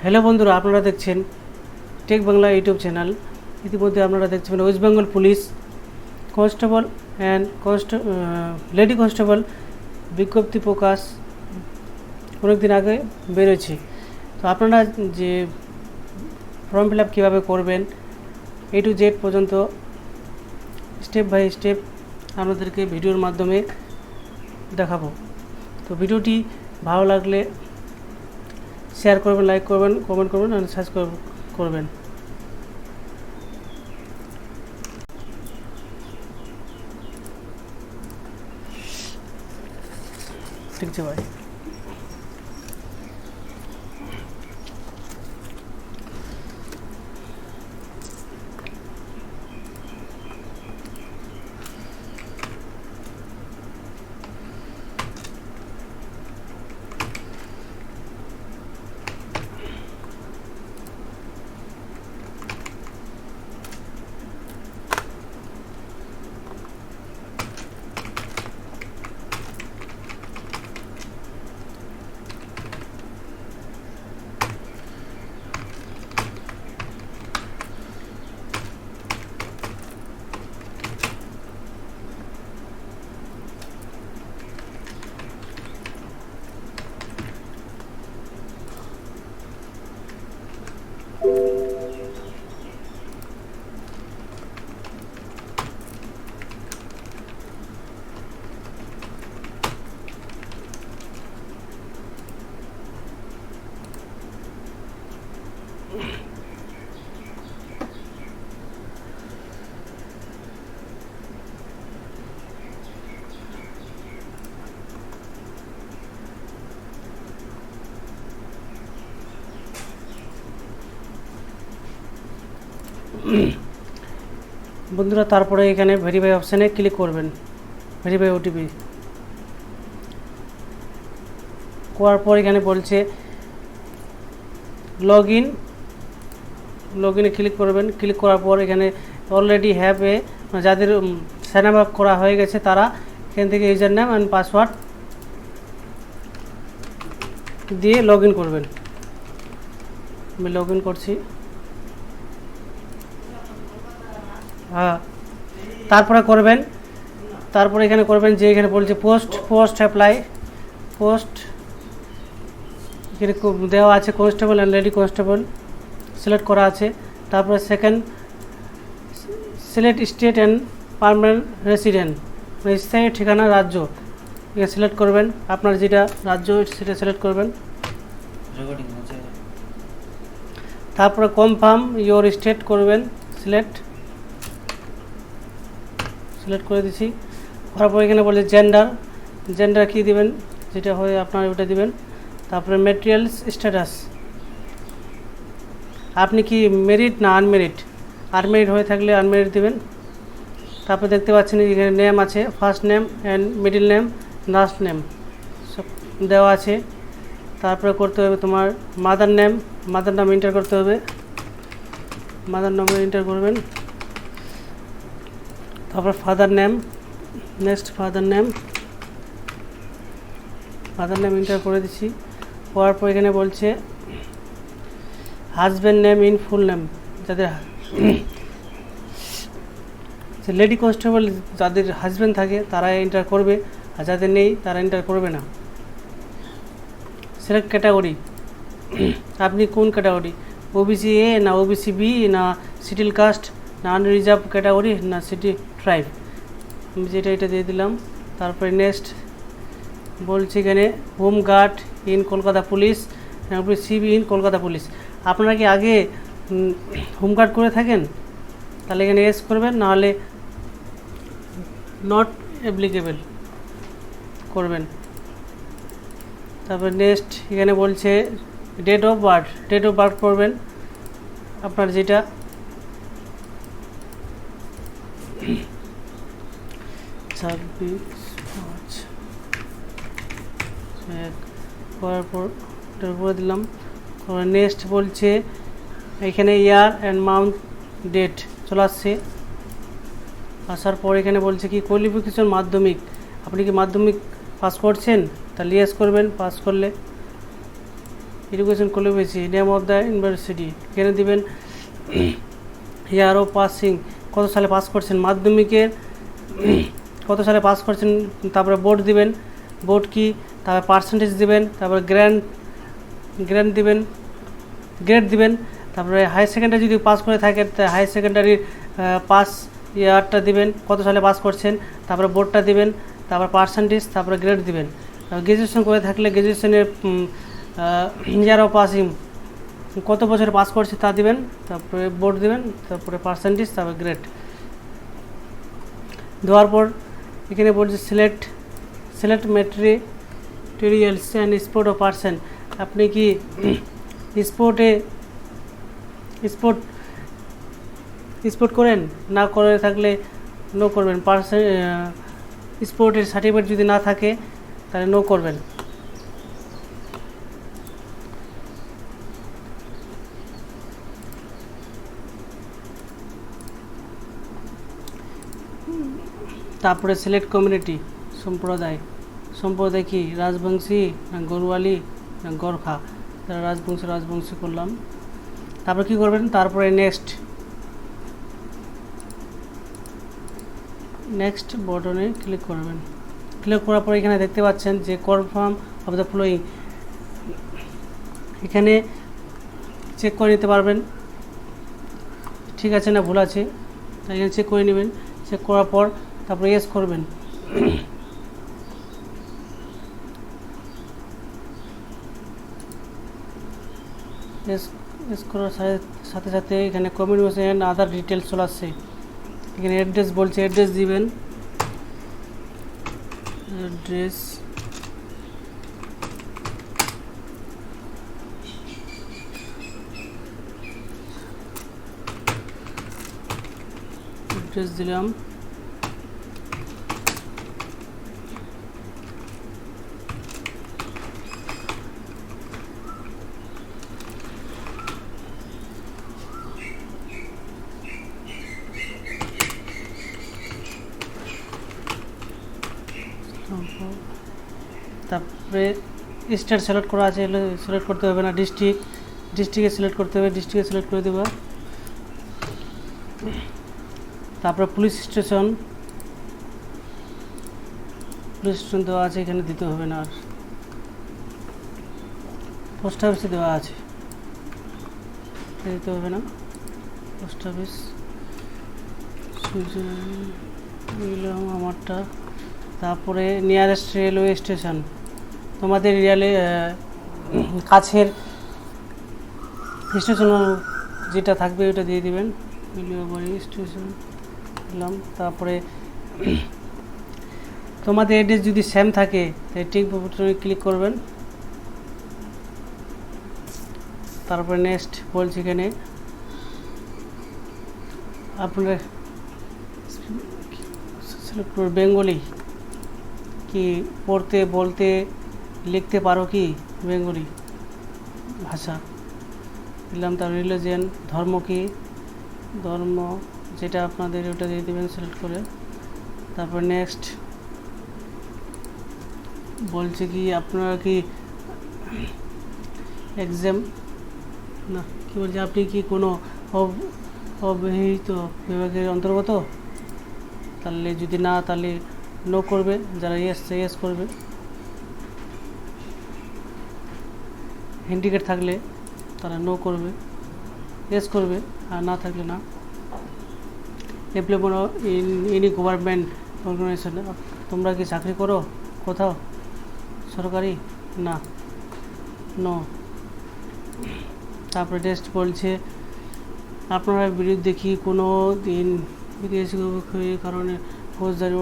Hello বন্ধুরা, আপনারা দেখছেন টেক বাংলা ইউটিউব চ্যানেল। ইতিমধ্যে আপনারা দেখছেন West Bengal police constable and lady constable বিজ্ঞপ্তি প্রকাশ অনেক দিন আগে বেরোচ্ছে। তো আপনারা যে ফর্ম ফিল আপ কীভাবে করবেন A to Z পর্যন্ত স্টেপ বাই স্টেপ আপনাদেরকে ভিডিওর মাধ্যমে দেখাবো। তো ভিডিওটি ভালো লাগলে শেয়ার করবেন, লাইক করবেন, কমেন্ট করবেন আর সাবস্ক্রাইব করবেন। ঠিক আছে ভাই। বন্ধুরা, তারপরে এখানে ভেরিফাই অপশানে ক্লিক করবেন। ভেরিফাই ওটিপি করার পর এখানে বলছে লগ ইনে ক্লিক করবেন। ক্লিক করার পর এখানে অলরেডি হ্যাভ যাদের সাইন আপ করা হয়ে গেছে তারা এখান থেকে ইউজার নেম অ্যান্ড পাসওয়ার্ড দিয়ে লগ ইন করবেন। আমি লগ ইন করছি। হ্যাঁ, তারপরে এখানে করবেন যে এখানে বলছে পোস্ট অ্যাপ্লাই। পোস্ট এখানে দেওয়া আছে constable and lady constable select করা আছে। তারপরে second select state and permanent resident, স্থায়ী ঠিকানা রাজ্য এখানে সিলেক্ট করবেন। আপনার যেটা রাজ্য সেটা সিলেক্ট করবেন। তারপরে কনফার্ম ইয়োর স্টেট করবেন। সিলেক্ট করে দিছি। করার পর এখানে বলে জেন্ডার কী দিবেন, যেটা হয় আপনার ওটা দিবেন। তারপরে ম্যাটেরিয়ালস স্ট্যাটাস, আপনি কি মেরিট না আনমেরিট, আনমেরিট হয়ে থাকলে আনমেরিট দিবেন। তারপরে দেখতে পাচ্ছেন এখানে নেম আছে, first name and middle name, last name সব দেওয়া আছে। তারপরে করতে হবে তোমার মাদার নাম এন্টার করতে হবে। মাদার নাম এন্টার করবেন। তারপর father name, next father name enter করে দিচ্ছি। করার পর এখানে বলছে husband name in full name, যাদের লেডি কনস্টেবল যাদের হাজব্যান্ড থাকে তারা এন্টার করবে, আর যাদের নেই তারা এন্টার করবে না। সিলেক্ট ক্যাটাগরি, আপনি কোন ক্যাটাগরি, ওবিসি এ না ওবিসি বি না শিডিউল কাস্ট না আনরিজার্ভ ক্যাটাগরি না সিটি ট্রাইব, আমি যেটা এটা দিয়ে দিলাম। তারপরে নেক্সট বলছি এখানে home guard in Kolkata police, CB in Kolkata police. আপনারা কি আগে হোম গার্ড করে থাকেন তাহলে এখানে এস করবেন, নাহলে নট অ্যাপ্লিকেবল করবেন। তারপর নেক্সট এখানে বলছে ডেট অফ বার্থ করবেন আপনার যেটা। করার পর করে দিলাম। নেক্সট বলছে এখানে ইয়ার অ্যান্ড মান্থ ডেট চলে আসছে। আসার পর এখানে বলছে কি কোয়ালিফিকেশন মাধ্যমিক, আপনি কি মাধ্যমিক পাস করছেন, তাহলে ইয়েস করবেন পাস করলে। Education qualification, name of the university এখানে দিবেন, ইয়ার অফ পাসিং কত সালে পাস করছেন, মাধ্যমিকের কত সালে পাস করছেন, তারপরে বোর্ড দিবেন, বোর্ড কি, তারপরে পার্সেন্টেজ দিবেন, তারপরে গ্রেড দিবেন, তারপরে হাই সেকেন্ডারি যদি পাস করে থাকেন হাই সেকেন্ডারির পাস ইয়ারটা দিবেন, কত সালে পাস করছেন, তারপরে বোর্ডটা দিবেন, তারপর পার্সেন্টেজ, তারপরে গ্রেড দিবেন। গ্র্যাজুয়েশন করে থাকলে গ্র্যাজুয়েশনের ইয়ার অফ পাসিং কত বছরে পাস করছে তা দিবেন, তারপরে বোর্ড দিবেন, তারপরে পার্সেন্টেজ, তারপরে গ্রেড দেওয়ার পর এখানে বলছে select materials and sport of person. আপনি কি স্পোর্ট করেন, না করে থাকলে নো করবেন। স্পোর্টের সার্টিফিকেট যদি না থাকে তাহলে নো করবেন। তারপরে সিলেক্ট কমিউনিটি, সম্প্রদায় কি, রাজবংশী না গরুয়ালি না গোর্খা, তারা রাজবংশী করলাম। তারপরে কি করবেন, তারপরে নেক্সট বটনে ক্লিক করবেন। ক্লিক করার পরে এখানে দেখতে পাচ্ছেন যে কনফার্ম অফ দ্য ফলোয়িং, এখানে চেক করে নিতে পারবেন ঠিক আছে না ভুল আছে, তাই এখানে চেক করে নেবেন। চেক করার পর তারপরে ইয়েস করবেন। ইয়েস করার সাথে সাথে এখানে কমিউনিকেশন আদার ডিটেলস চলে আসছে। এখানে অ্যাড্রেস বলছে, অ্যাড্রেস দিবেন, অ্যাড্রেস দিলাম। তারপরে স্টেট সিলেক্ট করা আছে, সিলেক্ট করতে হবে না, ডিস্ট্রিক্টে সিলেক্ট করতে হবে, ডিস্ট্রিক্টে সিলেক্ট করে দেবো। তারপরে পুলিশ স্টেশন দেওয়া আছে, এখানে দিতে হবে না। আর পোস্ট অফিসে দেওয়া আছে, দিতে হবে না। পোস্ট অফিস আমারটা। তারপরে নিয়ারেস্ট রেলওয়ে স্টেশন, তোমাদের কাছের স্টেশন যেটা থাকবে ওটা দিয়ে দিবেন, স্টেশন দিলাম। তারপরে তোমাদের অ্যাড্রেস যদি সেম থাকে তাই টিক বাটনে ক্লিক করবেন। তারপরে নেক্সট বলছি, এখানে আপনার সিলেক্ট করবেন বেঙ্গলি কি, পড়তে বলতে লিখতে পারো কি বেঙ্গলি ভাষা দিলাম। তার রিলিজিয়ন ধর্ম কি, ধর্ম যেটা আপনাদের ওটা দিয়ে দেবেন সিলেক্ট করে। তারপর নেক্সট বলছে কি আপনারা কি এক্সাম না কি বলছে, আপনি কি কোনো অবহিত বিভাগের অন্তর্গত, তাহলে যদি না তাহলে নো করবে, যারা ইয়েস করবে। হ্যান্ডিক্যাপ থাকলে তারা নো করবে, ইয়েস করবে, আর না থাকলে না। Employment in any government organisation, তোমরা কি চাকরি করো কোথাও সরকারি, না নো। তারপরে টেস্ট বলছে আপনার বিরুদ্ধে কি কোনো দিন বিদেশি কারণে ফৌজদারি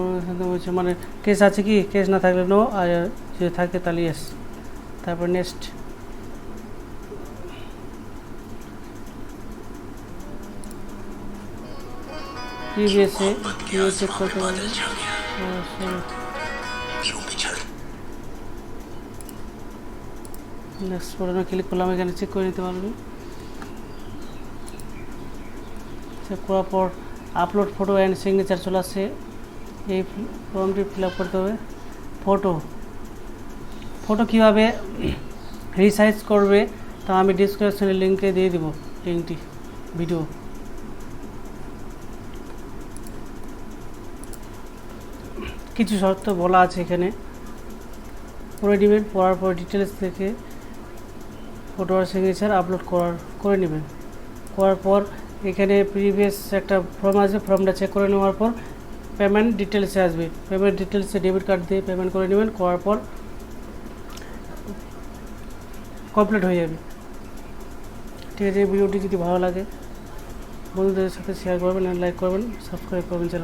হয়েছে, মানে কেস আছে কি, কেস না থাকলে নো, আর যদি থাকে তাহলে ইয়েস। তারপর নেক্সট প্রিভিয়াসে চেক করতে পারবে। নেক্সট বটনে ক্লিক করলাম, এখানে চেক করে নিতে পারবে। চেক করার পর আপলোড ফটো অ্যান্ড সিগনেচার চলে আসছে, এই ফর্মটি ফিল আপ করতে হবে। ফটো কীভাবে রিসাইজ করবে, তা আমি ডিসক্রিপশনে লিঙ্কে দিয়ে দিব লিঙ্কটি ভিডিও। কিছু শর্ত বলা আছে এখানে, পড়ে নেবেন। পড়ার পর ডিটেলস থেকে ফটো আর সিগনেচার আপলোড করে নেবেন। করার পর এখানে প্রিভিয়াস একটা ফর্ম আসবে, ফর্মটা চেক করে নেওয়ার পর পেমেন্ট ডিটেলসে আসবে, পেমেন্ট ডিটেলসে ডেবিট কার্ড দিয়ে পেমেন্ট করে নেবেন। করার পর কমপ্লিট হয়ে যাবে। ঠিক আছে, এই ভিডিওটি যদি ভালো লাগে বন্ধুদের সাথে শেয়ার করবেন, লাইক করবেন, সাবস্ক্রাইব করবেন চ্যানেল।